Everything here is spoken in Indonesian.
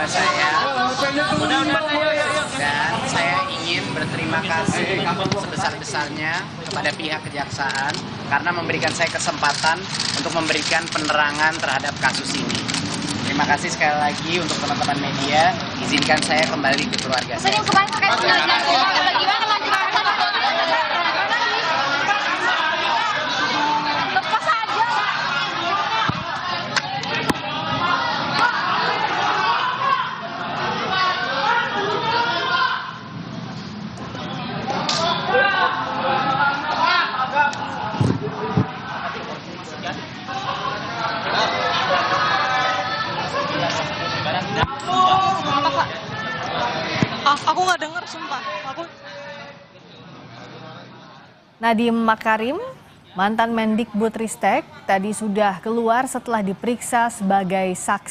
nama saya. Dan saya ingin berterima kasih sebesar-besarnya kepada pihak kejaksaan karena memberikan saya kesempatan untuk memberikan penerangan terhadap kasus ini. Terima kasih sekali lagi untuk teman-teman media. Izinkan saya kembali ke keluarga saya. Aku nggak dengar, sumpah. Nadiem Makarim, mantan Mendikbudristek, tadi sudah keluar setelah diperiksa sebagai saksi.